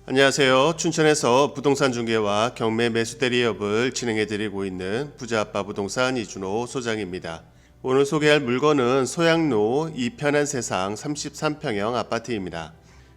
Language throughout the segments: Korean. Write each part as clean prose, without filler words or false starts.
안녕하세요. 춘천에서 부동산 중개와 경매 매수 대리업을 진행해드리고 있는 부자아빠 부동산 이준호 소장입니다. 오늘 소개할 물건은 소양로 이편한 세상 33평형 아파트입니다.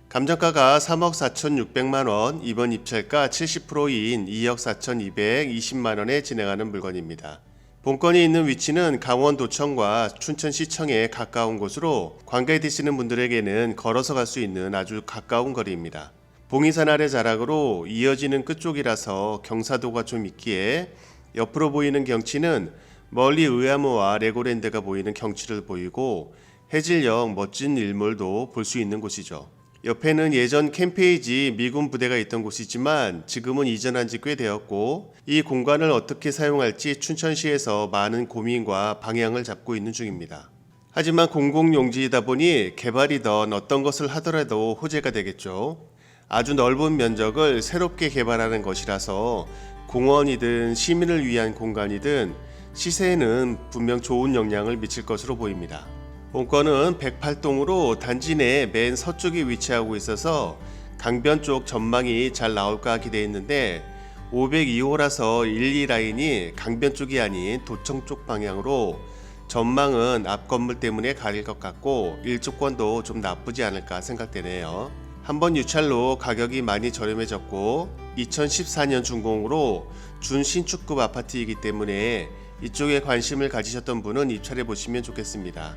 감정가가 3억 4,600만원, 이번 입찰가 70%인 2억 4,220만원에 진행하는 물건입니다. 본건이 있는 위치는 강원도청과 춘천시청에 가까운 곳으로 관계 되시는 분들에게는 걸어서 갈 수 있는 아주 가까운 거리입니다. 봉이산 아래 자락으로 이어지는 끝쪽이라서 경사도가 좀 있기에 옆으로 보이는 경치는 멀리 의암호와 레고랜드가 보이는 경치를 보이고 해질녘 멋진 일몰도 볼 수 있는 곳이죠. 옆에는 예전 캠페이지 미군 부대가 있던 곳이지만 지금은 이전한 지 꽤 되었고 이 공간을 어떻게 사용할지 춘천시에서 많은 고민과 방향을 잡고 있는 중입니다. 하지만 공공용지이다 보니 개발이든 어떤 것을 하더라도 호재가 되겠죠. 아주 넓은 면적을 새롭게 개발하는 것이라서 공원이든 시민을 위한 공간이든 시세에는 분명 좋은 영향을 미칠 것으로 보입니다. 본건은 108동으로 단지 내 맨 서쪽에 위치하고 있어서 강변 쪽 전망이 잘 나올까 기대했는데 502호라서 1, 2라인이 강변 쪽이 아닌 도청 쪽 방향으로 전망은 앞 건물 때문에 가릴 것 같고 일조권도 좀 나쁘지 않을까 생각되네요. 한번 유찰로 가격이 많이 저렴해졌고 2014년 준공으로 준신축급 아파트이기 때문에 이쪽에 관심을 가지셨던 분은 입찰해 보시면 좋겠습니다.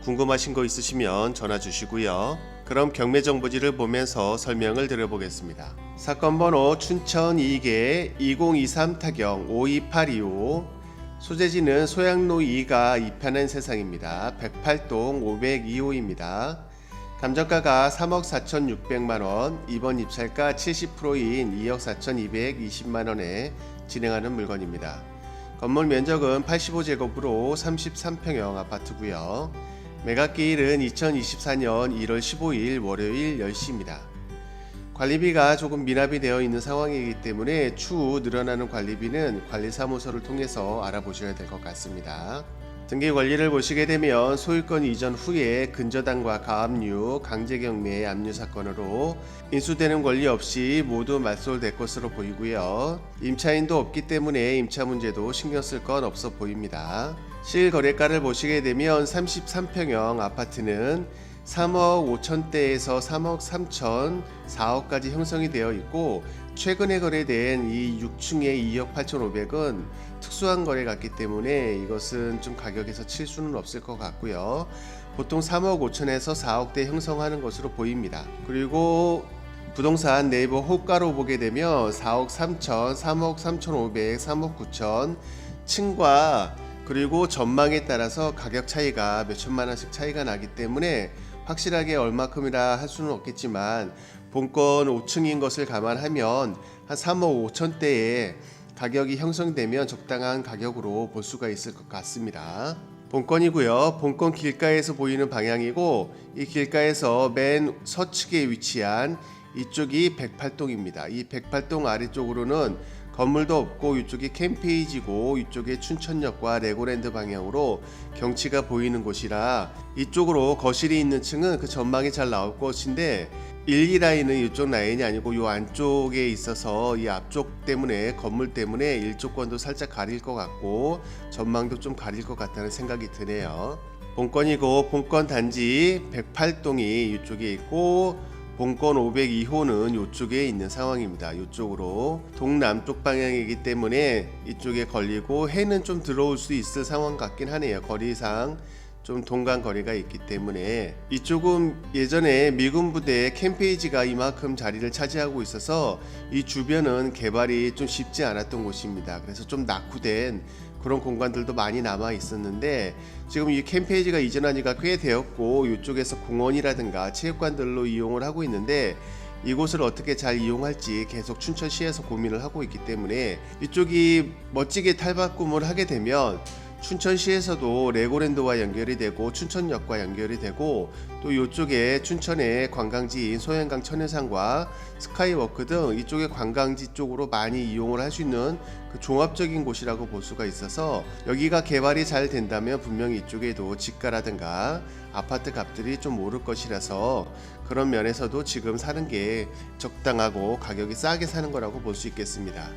궁금하신 거 있으시면 전화 주시고요. 그럼 경매 정보지를 보면서 설명을 드려보겠습니다. 사건 번호 춘천 2개 2023 타경 52825, 소재지는 소양로 2가 이편한 세상입니다. 108동 502호입니다. 감정가가 3억 4,600만원, 이번 입찰가 70%인 2억 4,220만원에 진행하는 물건입니다. 건물 면적은 85제곱으로 33평형 아파트고요. 매각기일은 2024년 1월 15일 월요일 10시입니다. 관리비가 조금 미납이 되어 있는 상황이기 때문에 추후 늘어나는 관리비는 관리사무소를 통해서 알아보셔야 될 것 같습니다. 등기 관리를 보시게 되면 소유권 이전 후에 근저당과 가압류, 강제경매 압류 사건으로 인수되는 권리 없이 모두 말소될 것으로 보이고요. 임차인도 없기 때문에 임차 문제도 신경 쓸 건 없어 보입니다. 실거래가를 보시게 되면 33평형 아파트는 3억 5천대에서 3억 3천, 4억까지 형성이 되어 있고 최근에 거래된 이 6층의 2억 8,500은 특수한 거래 같기 때문에 이것은 좀 가격에서 칠 수는 없을 것 같고요. 보통 3억 5천에서 4억대 형성하는 것으로 보입니다. 그리고 부동산 네이버 호가로 보게 되면 4억 3천, 3억 3,500, 3억 9천 층과 그리고 전망에 따라서 가격 차이가 몇 천만 원씩 차이가 나기 때문에 확실하게 얼마큼이라 할 수는 없겠지만 본건 5층인 것을 감안하면 한 3억 5천대에 가격이 형성되면 적당한 가격으로 볼 수가 있을 것 같습니다. 본건이고요. 본건 길가에서 보이는 방향이고 이 길가에서 맨 서측에 위치한 이쪽이 108동입니다. 이 108동 아래쪽으로는 건물도 없고 이쪽이 캠페이지고 이쪽에 춘천역과 레고랜드 방향으로 경치가 보이는 곳이라 이쪽으로 거실이 있는 층은 그 전망이 잘 나올 것인데 1, 2라인은 이쪽 라인이 아니고 이 안쪽에 있어서 이 앞쪽 때문에 건물 때문에 일조권도 살짝 가릴 것 같고 전망도 좀 가릴 것 같다는 생각이 드네요. 본건이고 본건 단지 108동이 이쪽에 있고 본건 502호는 이쪽에 있는 상황입니다. 이쪽으로 동남쪽 방향이기 때문에 이쪽에 걸리고 해는 좀 들어올 수 있을 상황 같긴 하네요. 거리상 좀 동간 거리가 있기 때문에 이쪽은 예전에 미군 부대 캠페이지가 이만큼 자리를 차지하고 있어서 이 주변은 개발이 좀 쉽지 않았던 곳입니다. 그래서 좀 낙후된 그런 공간들도 많이 남아 있었는데 지금 이 캠페이지가 이전한 지가 꽤 되었고 이쪽에서 공원이라든가 체육관들로 이용을 하고 있는데 이곳을 어떻게 잘 이용할지 계속 춘천시에서 고민을 하고 있기 때문에 이쪽이 멋지게 탈바꿈을 하게 되면 춘천시에서도 레고랜드와 연결이 되고 춘천역과 연결이 되고 또 이쪽에 춘천의 관광지인 소양강 천연산과 스카이워크 등 이쪽의 관광지 쪽으로 많이 이용을 할 수 있는 그 종합적인 곳이라고 볼 수가 있어서 여기가 개발이 잘 된다면 분명히 이쪽에도 집가라든가 아파트 값들이 좀 오를 것이라서 그런 면에서도 지금 사는 게 적당하고 가격이 싸게 사는 거라고 볼 수 있겠습니다.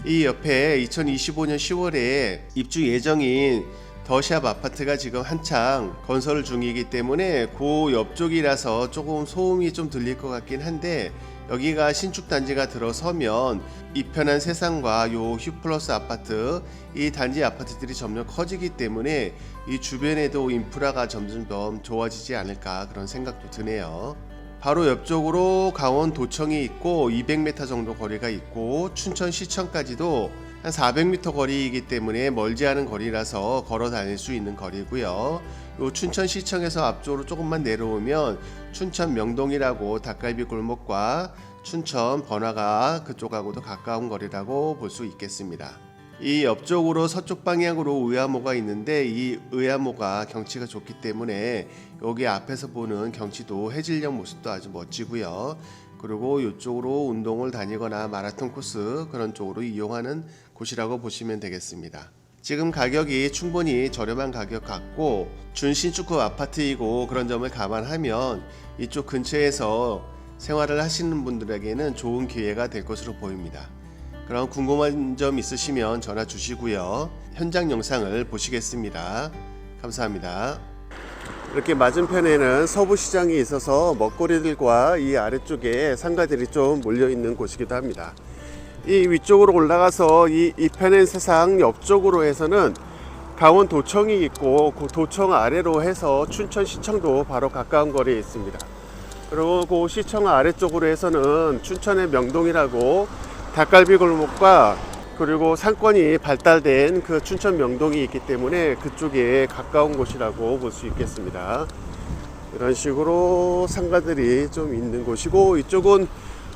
이 옆에 2025년 10월에 입주 예정인 더샵 아파트가 지금 한창 건설 중이기 때문에 그 옆쪽이라서 조금 소음이 좀 들릴 것 같긴 한데, 여기가 신축 단지가 들어서면 이 편한 세상과 요 휴플러스 아파트, 이 단지 아파트들이 점점 커지기 때문에 이 주변에도 인프라가 점점 더 좋아지지 않을까 그런 생각도 드네요. 바로 옆쪽으로 강원도청이 있고 200m 정도 거리가 있고 춘천시청까지도 한 400m 거리이기 때문에 멀지 않은 거리라서 걸어 다닐 수 있는 거리고요. 요 춘천시청에서 앞쪽으로 조금만 내려오면 춘천 명동이라고 닭갈비 골목과 춘천 번화가 그쪽하고도 가까운 거리라고 볼 수 있겠습니다. 이 옆쪽으로 서쪽 방향으로 의암호가 있는데 이 의암호가 경치가 좋기 때문에 여기 앞에서 보는 경치도 해질녘 모습도 아주 멋지고요. 그리고 이쪽으로 운동을 다니거나 마라톤 코스 그런 쪽으로 이용하는 곳이라고 보시면 되겠습니다. 지금 가격이 충분히 저렴한 가격 같고 준신축급 아파트이고 그런 점을 감안하면 이쪽 근처에서 생활을 하시는 분들에게는 좋은 기회가 될 것으로 보입니다. 그럼 궁금한 점 있으시면 전화 주시고요. 현장 영상을 보시겠습니다. 감사합니다. 이렇게 맞은편에는 서부시장이 있어서 먹거리들과 이 아래쪽에 상가들이 좀 몰려있는 곳이기도 합니다. 이 위쪽으로 올라가서 이 편의 세상 옆쪽으로 해서는 강원도청이 있고 그 도청 아래로 해서 춘천시청도 바로 가까운 거리에 있습니다. 그리고 그 시청 아래쪽으로 해서는 춘천의 명동이라고 닭갈비 골목과 그리고 상권이 발달된 그 춘천 명동이 있기 때문에 그쪽에 가까운 곳이라고 볼 수 있겠습니다. 이런 식으로 상가들이 좀 있는 곳이고 이쪽은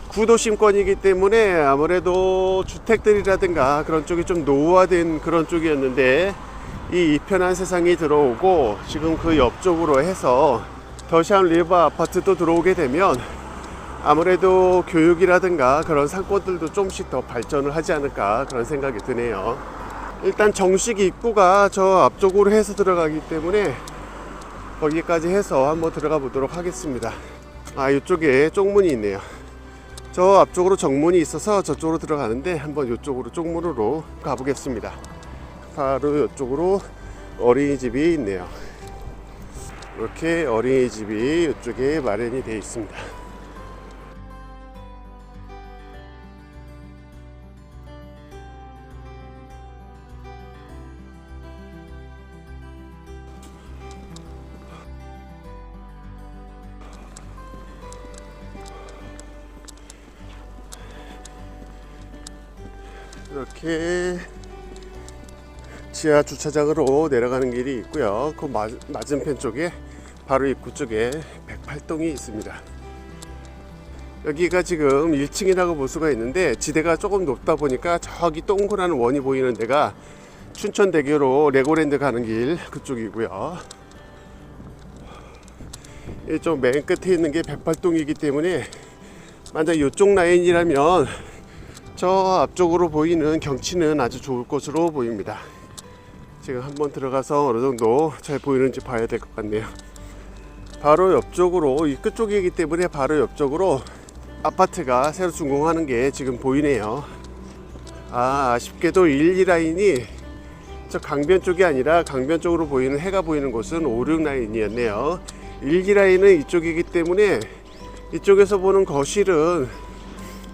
구도심권이기 때문에 아무래도 주택들이라든가 그런 쪽이 좀 노후화된 그런 쪽이었는데 이 이편한 세상이 들어오고 지금 그 옆쪽으로 해서 더샵 리버 아파트도 들어오게 되면 아무래도 교육이라든가 그런 상권들도 조금씩 더 발전을 하지 않을까 그런 생각이 드네요. 일단 정식 입구가 저 앞쪽으로 해서 들어가기 때문에 거기까지 해서 한번 들어가 보도록 하겠습니다. 이쪽에 쪽문이 있네요. 저 앞쪽으로 정문이 있어서 저쪽으로 들어가는데 한번 이쪽으로 쪽문으로 가보겠습니다. 바로 이쪽으로 어린이집이 있네요. 이렇게 어린이집이 이쪽에 마련이 되어 있습니다. 이렇게 지하 주차장으로 내려가는 길이 있고요. 그 맞은편 쪽에 바로 입구 쪽에 108동이 있습니다. 여기가 지금 1층이라고 볼 수가 있는데 지대가 조금 높다 보니까 저기 동그란 원이 보이는 데가 춘천대교로 레고랜드 가는 길 그쪽이고요. 이쪽 맨 끝에 있는 게 108동이기 때문에 만약 이쪽 라인이라면 저 앞쪽으로 보이는 경치는 아주 좋을 것으로 보입니다. 지금 한번 들어가서 어느 정도 잘 보이는지 봐야 될 것 같네요. 바로 옆쪽으로 이 끝쪽이기 때문에 바로 옆쪽으로 아파트가 새로 준공하는 게 지금 보이네요. 아쉽게도 1, 2라인이 저 강변 쪽이 아니라 강변 쪽으로 보이는 해가 보이는 곳은 5, 6라인이었네요 1, 2라인은 이쪽이기 때문에 이쪽에서 보는 거실은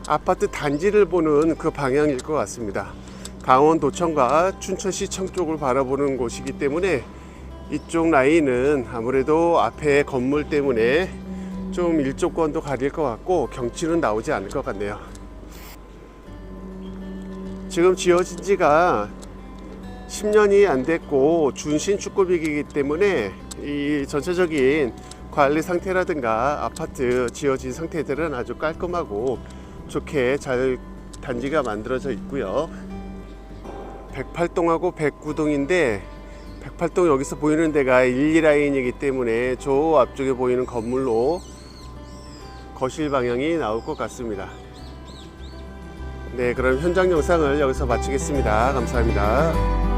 아파트 단지를 보는 그 방향일 것 같습니다. 강원도청과 춘천시청 쪽을 바라보는 곳이기 때문에 이쪽 라인은 아무래도 앞에 건물 때문에 좀 일조권도 가릴 것 같고 경치는 나오지 않을 것 같네요. 지금 지어진 지가 10년이 안 됐고 준신축급이기 때문에 이 전체적인 관리 상태라든가 아파트 지어진 상태들은 아주 깔끔하고 좋게 잘 단지가 만들어져 있고요. 108동하고 109동인데 108동 여기서 보이는 데가 1, 2라인이기 때문에 저 앞쪽에 보이는 건물로 거실 방향이 나올 것 같습니다. 네, 그럼 현장 영상을 여기서 마치겠습니다. 감사합니다.